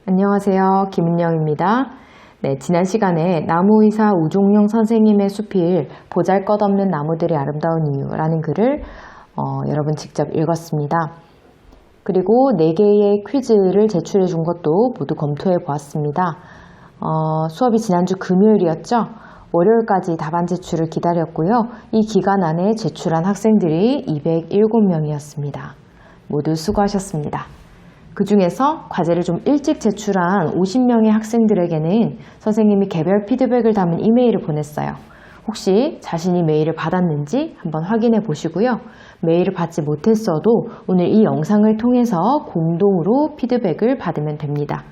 안녕하세요. 김은영입니다. 네, 지난 시간에 나무의사 우종룡 선생님의 수필 보잘것없는 나무들이 아름다운 이유라는 글을 여러분 직접 읽었습니다. 그리고 4개의 퀴즈를 제출해 준 것도 모두 검토해 보았습니다. 수업이 지난주 금요일이었죠. 월요일까지 답안 제출을 기다렸고요. 이 기간 안에 제출한 학생들이 207명이었습니다. 모두 수고하셨습니다. 그 중에서 과제를 좀 일찍 제출한 50명의 학생들에게는 선생님이 개별 피드백을 담은 이메일을 보냈어요. 혹시 자신이 메일을 받았는지 한번 확인해 보시고요. 메일을 받지 못했어도 오늘 이 영상을 통해서 공동으로 피드백을 받으면 됩니다.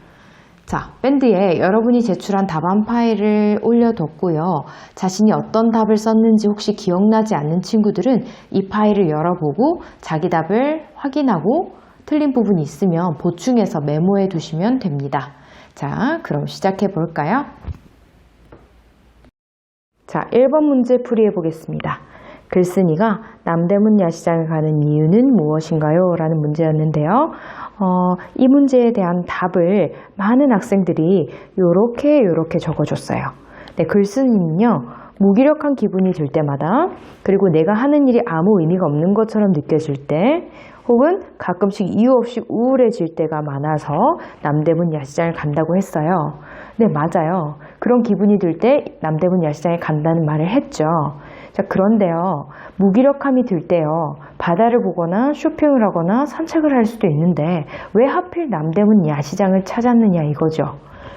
자, 밴드에 여러분이 제출한 답안 파일을 올려뒀고요. 자신이 어떤 답을 썼는지 혹시 기억나지 않는 친구들은 이 파일을 열어보고 자기 답을 확인하고 틀린 부분이 있으면 보충해서 메모해 두시면 됩니다. 자, 그럼 시작해 볼까요? 자, 1번 문제 풀이해 보겠습니다. 글쓴이가 남대문 야시장에 가는 이유는 무엇인가요? 라는 문제였는데요. 이 문제에 대한 답을 많은 학생들이 요렇게 적어줬어요. 네, 글쓴이는요, 무기력한 기분이 들 때마다, 그리고 내가 하는 일이 아무 의미가 없는 것처럼 느껴질 때, 혹은 가끔씩 이유 없이 우울해질 때가 많아서 남대문 야시장을 간다고 했어요. 네, 맞아요. 그런 기분이 들 때 남대문 야시장에 간다는 말을 했죠. 자, 그런데요, 무기력함이 들 때요, 바다를 보거나 쇼핑을 하거나 산책을 할 수도 있는데 왜 하필 남대문 야시장을 찾았느냐 이거죠.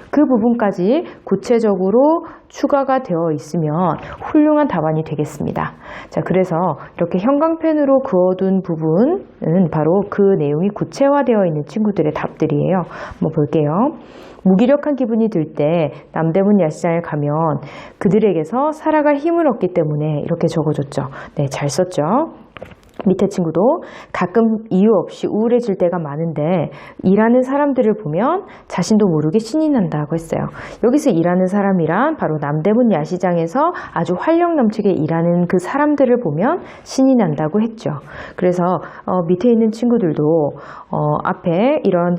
그 부분까지 구체적으로 추가가 되어 있으면 훌륭한 답안이 되겠습니다. 자, 그래서 이렇게 형광펜으로 그어둔 부분은 바로 그 내용이 구체화되어 있는 친구들의 답들이에요. 한번 볼게요. 무기력한 기분이 들 때 남대문 야시장에 가면 그들에게서 살아갈 힘을 얻기 때문에 이렇게 적어줬죠. 네, 잘 썼죠. 밑에 친구도 가끔 이유 없이 우울해질 때가 많은데 일하는 사람들을 보면 자신도 모르게 신이 난다고 했어요. 여기서 일하는 사람이란 바로 남대문 야시장에서 아주 활력 넘치게 일하는 그 사람들을 보면 신이 난다고 했죠. 그래서 밑에 있는 친구들도 앞에 이런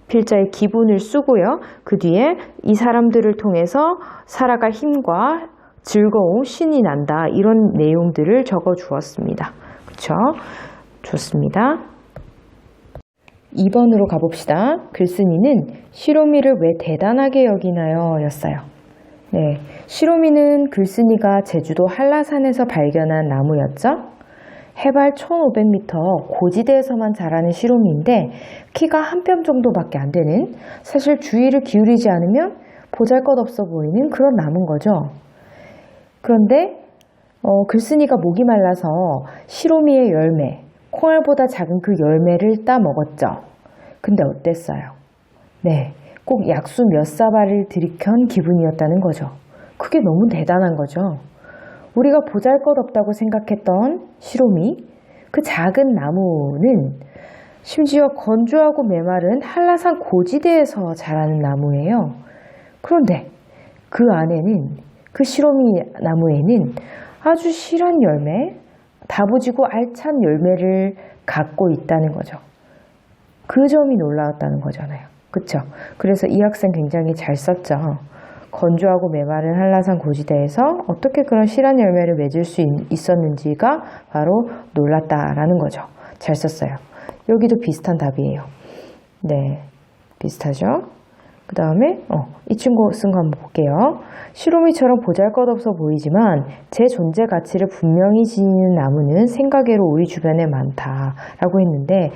필자의 기분을 쓰고요. 그 뒤에 이 사람들을 통해서 살아갈 힘과 즐거움, 신이 난다 이런 내용들을 적어 주었습니다. 그렇죠? 좋습니다. 2번으로 가봅시다. 글쓴이는 시로미를 왜 대단하게 여기나요? 였어요. 네, 시로미는 글쓴이가 제주도 한라산에서 발견한 나무였죠. 해발 1500m 고지대에서만 자라는 시로미인데 키가 한 뼘 정도밖에 안 되는, 사실 주의를 기울이지 않으면 보잘것없어 보이는 그런 나무인 거죠. 그런데 글쓴이가 목이 말라서 시로미의 열매, 콩알보다 작은 그 열매를 따 먹었죠. 근데 어땠어요? 네, 꼭 약수 몇 사발을 들이켠 기분이었다는 거죠. 그게 너무 대단한 거죠. 우리가 보잘것없다고 생각했던 시로미, 그 작은 나무는 심지어 건조하고 메마른 한라산 고지대에서 자라는 나무예요. 그런데 그 안에는, 그 시로미 나무에는 아주 실한 열매, 다부지고 알찬 열매를 갖고 있다는 거죠. 그 점이 놀라웠다는 거잖아요. 그쵸? 그래서 이 학생 굉장히 잘 썼죠. 건조하고 메마른 한라산 고지대에서 어떻게 그런 실한 열매를 맺을 수 있었는지가 바로 놀랐다라는 거죠. 잘 썼어요. 여기도 비슷한 답이에요. 네, 비슷하죠? 그 다음에 이 친구 쓴 거 한번 볼게요. 시로미처럼 보잘것없어 보이지만 제 존재 가치를 분명히 지니는 나무는 생각외로 우리 주변에 많다라고 했는데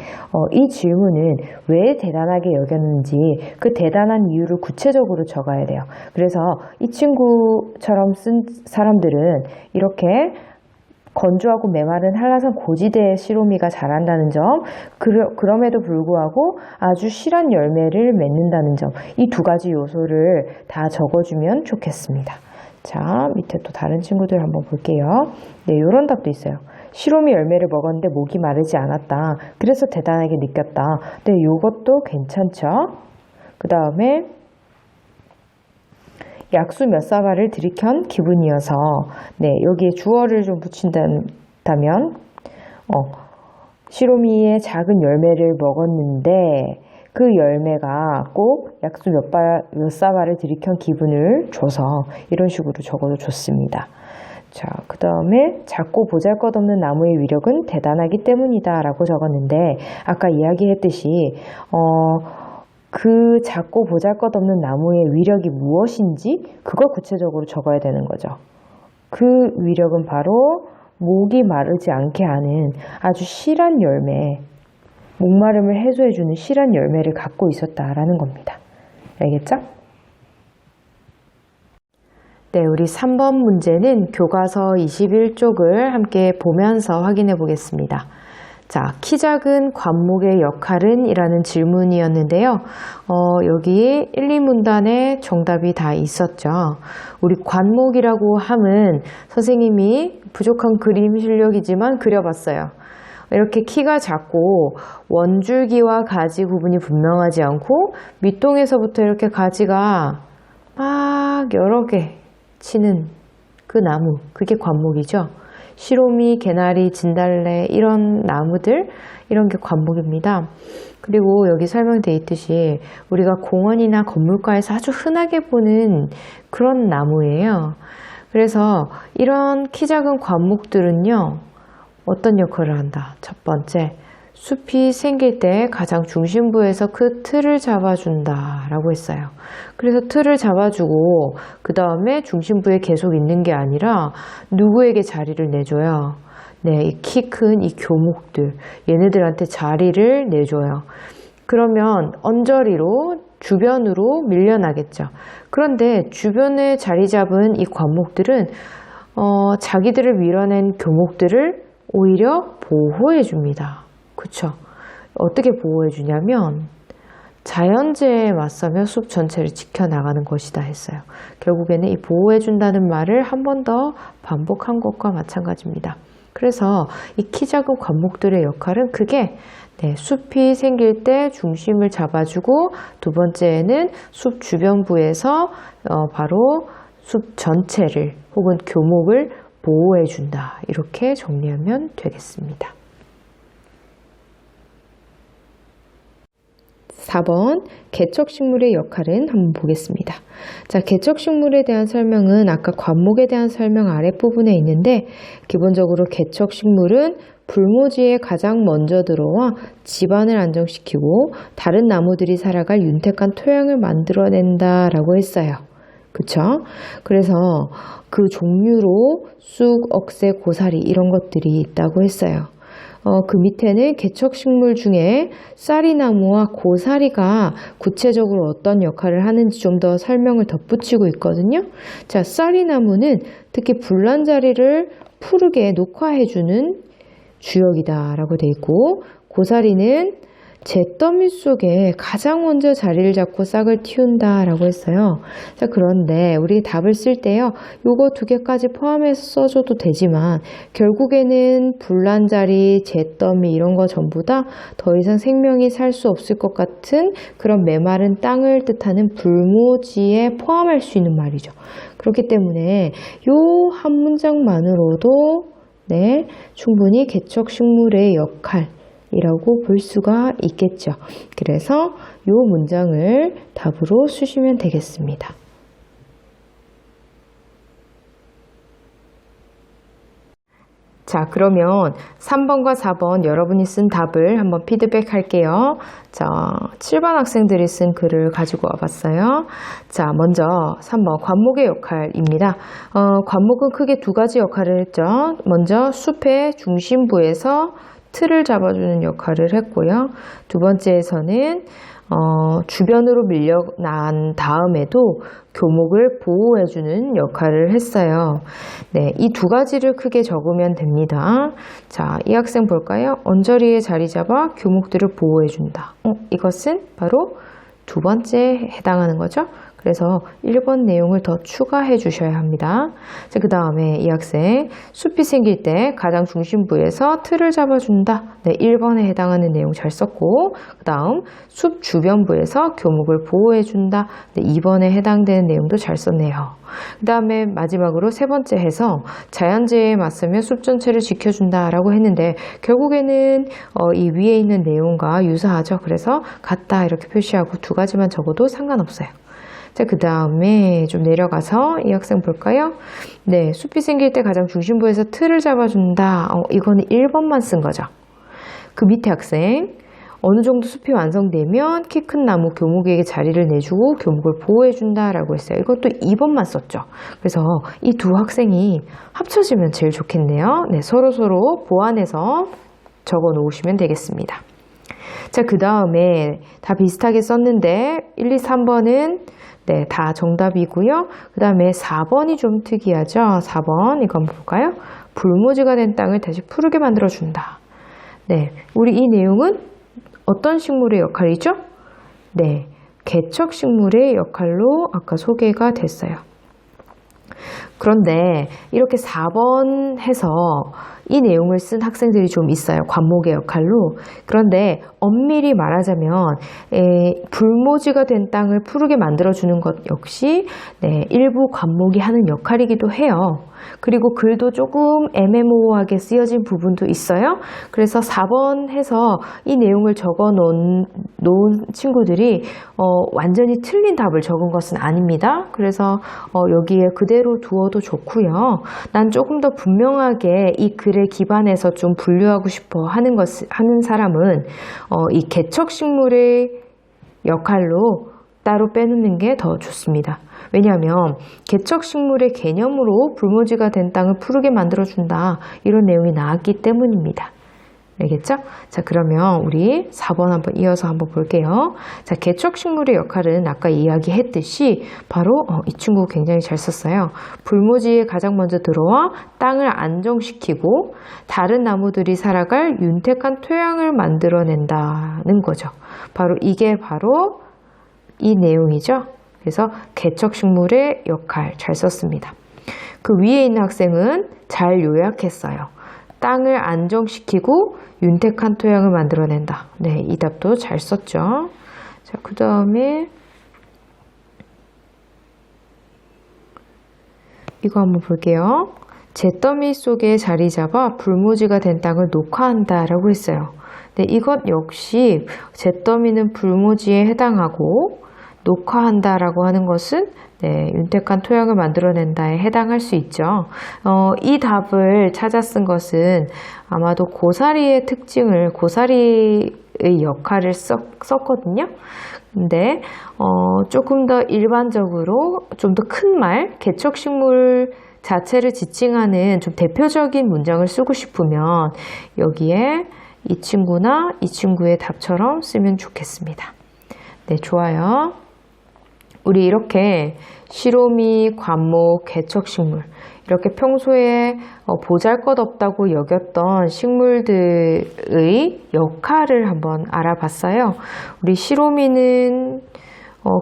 이 질문은 왜 대단하게 여겼는지 그 대단한 이유를 구체적으로 적어야 돼요. 그래서 이 친구처럼 쓴 사람들은 이렇게 건조하고 메마른 한라산 고지대에 시로미가 자란다는 점, 그럼에도 불구하고 아주 실한 열매를 맺는다는 점, 이 두 가지 요소를 다 적어주면 좋겠습니다. 자, 밑에 또 다른 친구들 한번 볼게요. 네, 이런 답도 있어요. 시로미 열매를 먹었는데 목이 마르지 않았다. 그래서 대단하게 느꼈다. 네, 이것도 괜찮죠? 그 다음에 약수 몇 사발을 들이켠 기분이어서, 네, 여기에 주어를 좀 붙인다면 시로미의 작은 열매를 먹었는데 그 열매가 꼭 약수 몇 사발을 들이켠 기분을 줘서 이런 식으로 적어도 좋습니다. 자, 그 다음에 작고 보잘것없는 나무의 위력은 대단하기 때문이다 라고 적었는데 아까 이야기했듯이 그 작고 보잘것없는 나무의 위력이 무엇인지 그걸 구체적으로 적어야 되는 거죠. 그 위력은 바로 목이 마르지 않게 하는 아주 실한 열매, 목마름을 해소해주는 실한 열매를 갖고 있었다라는 겁니다. 알겠죠? 네, 우리 3번 문제는 교과서 21쪽을 함께 보면서 확인해 보겠습니다. 자, 키 작은 관목의 역할은? 이라는 질문이었는데요. 여기 1, 2문단에 정답이 다 있었죠. 우리 관목이라고 함은 선생님이 부족한 그림 실력이지만 그려봤어요. 이렇게 키가 작고 원줄기와 가지 구분이 분명하지 않고 밑동에서부터 이렇게 가지가 막 여러 개 치는 그 나무, 그게 관목이죠. 시로미, 개나리, 진달래 이런 나무들, 이런 게 관목입니다. 그리고 여기 설명되어 있듯이 우리가 공원이나 건물가에서 아주 흔하게 보는 그런 나무예요. 그래서 이런 키 작은 관목들은요, 어떤 역할을 한다? 첫 번째, 숲이 생길 때 가장 중심부에서 그 틀을 잡아준다 라고 했어요. 그래서 틀을 잡아주고 그 다음에 중심부에 계속 있는 게 아니라 누구에게 자리를 내줘요? 네, 이 키 큰 이 교목들, 얘네들한테 자리를 내줘요. 그러면 언저리로 주변으로 밀려나겠죠. 그런데 주변에 자리 잡은 이 관목들은 자기들을 밀어낸 교목들을 오히려 보호해 줍니다. 그쵸? 어떻게 보호해 주냐면 자연재해에 맞서며 숲 전체를 지켜나가는 것이다 했어요. 결국에는 이 보호해 준다는 말을 한 번 더 반복한 것과 마찬가지입니다. 그래서 이 키 작은 관목들의 역할은 크게 숲이 생길 때 중심을 잡아주고, 두 번째는 숲 주변부에서 바로 숲 전체를 혹은 교목을 보호해 준다. 이렇게 정리하면 되겠습니다. 4번 개척식물의 역할은 한번 보겠습니다. 자, 개척식물에 대한 설명은 아까 관목에 대한 설명 아랫부분에 있는데, 기본적으로 개척식물은 불모지에 가장 먼저 들어와 집안을 안정시키고 다른 나무들이 살아갈 윤택한 토양을 만들어낸다라고 했어요. 그쵸? 그래서 그 종류로 쑥, 억새, 고사리 이런 것들이 있다고 했어요. 그 밑에는 개척식물 중에 쌀이나무와 고사리가 구체적으로 어떤 역할을 하는지 좀 더 설명을 덧붙이고 있거든요. 자, 쌀이나무는 특히 불난 자리를 푸르게 녹화해주는 주역이다라고 돼 있고, 고사리는 잿더미 속에 가장 먼저 자리를 잡고 싹을 틔운다라고 했어요. 자, 그런데 우리 답을 쓸 때요, 요거 두 개까지 포함해서 써줘도 되지만 결국에는 불난 자리, 잿더미 이런 거 전부 다 더 이상 생명이 살 수 없을 것 같은 그런 메마른 땅을 뜻하는 불모지에 포함할 수 있는 말이죠. 그렇기 때문에 요 한 문장만으로도 충분히 개척식물의 역할 이라고 볼 수가 있겠죠. 그래서 이 문장을 답으로 쓰시면 되겠습니다. 자, 그러면 3번과 4번 여러분이 쓴 답을 한번 피드백 할게요. 자, 7번 학생들이 쓴 글을 가지고 와봤어요. 자, 먼저 3번 관목의 역할입니다. 관목은 크게 두 가지 역할을 했죠. 먼저 숲의 중심부에서 틀을 잡아주는 역할을 했고요. 두 번째에서는 주변으로 밀려난 다음에도 교목을 보호해주는 역할을 했어요. 네, 이 두 가지를 크게 적으면 됩니다. 자, 이 학생 볼까요? 언저리에 자리 잡아 교목들을 보호해준다. 이것은 바로 두 번째에 해당하는 거죠. 그래서 1번 내용을 더 추가해 주셔야 합니다. 자, 그 다음에 이 학생 숲이 생길 때 가장 중심부에서 틀을 잡아준다. 네, 1번에 해당하는 내용 잘 썼고, 그 다음 숲 주변부에서 교목을 보호해준다. 네, 2번에 해당되는 내용도 잘 썼네요. 그 다음에 마지막으로 세 번째 해서 자연재해에 맞서며 숲 전체를 지켜준다 라고 했는데, 결국에는 이 위에 있는 내용과 유사하죠. 그래서 같다 이렇게 표시하고 두 가지만 적어도 상관없어요. 자, 그 다음에 좀 내려가서 이 학생 볼까요? 네, 숲이 생길 때 가장 중심부에서 틀을 잡아준다. 이거는 1번만 쓴 거죠. 그 밑에 학생, 어느 정도 숲이 완성되면 키 큰 나무 교목에게 자리를 내주고 교목을 보호해준다 라고 했어요. 이것도 2번만 썼죠. 그래서 이 두 학생이 합쳐지면 제일 좋겠네요. 네, 서로 보완해서 적어 놓으시면 되겠습니다. 자, 그 다음에 다 비슷하게 썼는데 1, 2, 3번은 네, 다 정답이고요. 그 다음에 4번이 좀 특이하죠. 4번 이거 한번 볼까요? 불모지가 된 땅을 다시 푸르게 만들어준다. 네, 우리 이 내용은 어떤 식물의 역할이죠? 네, 개척식물의 역할로 아까 소개가 됐어요. 그런데 이렇게 4번 해서 이 내용을 쓴 학생들이 좀 있어요. 관목의 역할로. 그런데 엄밀히 말하자면 불모지가 된 땅을 푸르게 만들어주는 것 역시 일부 관목이 하는 역할이기도 해요. 그리고 글도 조금 애매모호하게 쓰여진 부분도 있어요. 그래서 4번 해서 이 내용을 적어 놓은 친구들이 완전히 틀린 답을 적은 것은 아닙니다. 그래서 여기에 그대로 두어도 좋고요. 난 조금 더 분명하게 이 글에 기반해서 좀 분류하고 싶어 하는 사람은 이 개척식물의 역할로 따로 빼놓는 게 더 좋습니다. 왜냐하면 개척식물의 개념으로 불모지가 된 땅을 푸르게 만들어준다, 이런 내용이 나왔기 때문입니다. 알겠죠? 자, 그러면 우리 4번 한번 이어서 한번 볼게요. 자, 개척식물의 역할은 아까 이야기했듯이 바로 이 친구 굉장히 잘 썼어요. 불모지에 가장 먼저 들어와 땅을 안정시키고 다른 나무들이 살아갈 윤택한 토양을 만들어낸다는 거죠. 이게 바로 이 내용이죠. 그래서 개척식물의 역할 잘 썼습니다. 그 위에 있는 학생은 잘 요약했어요. 땅을 안정시키고 윤택한 토양을 만들어낸다. 네, 이 답도 잘 썼죠. 자, 그 다음에 이거 한번 볼게요. 잿더미 속에 자리 잡아 불모지가 된 땅을 녹화한다 라고 했어요. 네, 이것 역시 잿더미는 불모지에 해당하고 녹화한다 라고 하는 것은 윤택한 토양을 만들어낸다에 해당할 수 있죠. 이 답을 찾아 쓴 것은 아마도 고사리의 특징을, 고사리의 역할을 썼거든요. 근데 조금 더 일반적으로 좀 더 큰 말, 개척식물 자체를 지칭하는 좀 대표적인 문장을 쓰고 싶으면 여기에 이 친구나 이 친구의 답처럼 쓰면 좋겠습니다. 네, 좋아요. 우리 이렇게 시로미, 관목, 개척식물, 이렇게 평소에 보잘것없다고 여겼던 식물들의 역할을 한번 알아봤어요. 우리 시로미는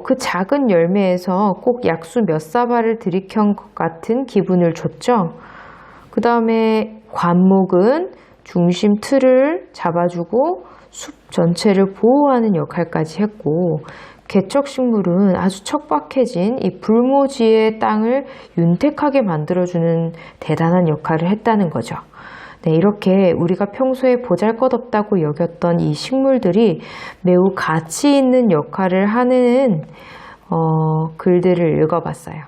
그 작은 열매에서 꼭 약수 몇 사발을 들이켠 것 같은 기분을 줬죠. 그 다음에 관목은 중심 틀을 잡아주고 숲 전체를 보호하는 역할까지 했고, 개척식물은 아주 척박해진 이 불모지의 땅을 윤택하게 만들어주는 대단한 역할을 했다는 거죠. 네, 이렇게 우리가 평소에 보잘것없다고 여겼던 이 식물들이 매우 가치 있는 역할을 하는 글들을 읽어봤어요.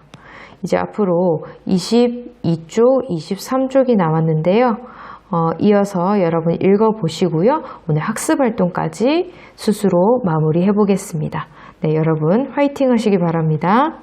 이제 앞으로 22쪽, 23쪽이 남았는데요. 이어서 여러분 읽어보시고요. 오늘 학습활동까지 스스로 마무리해 보겠습니다. 네, 여러분 화이팅 하시기 바랍니다.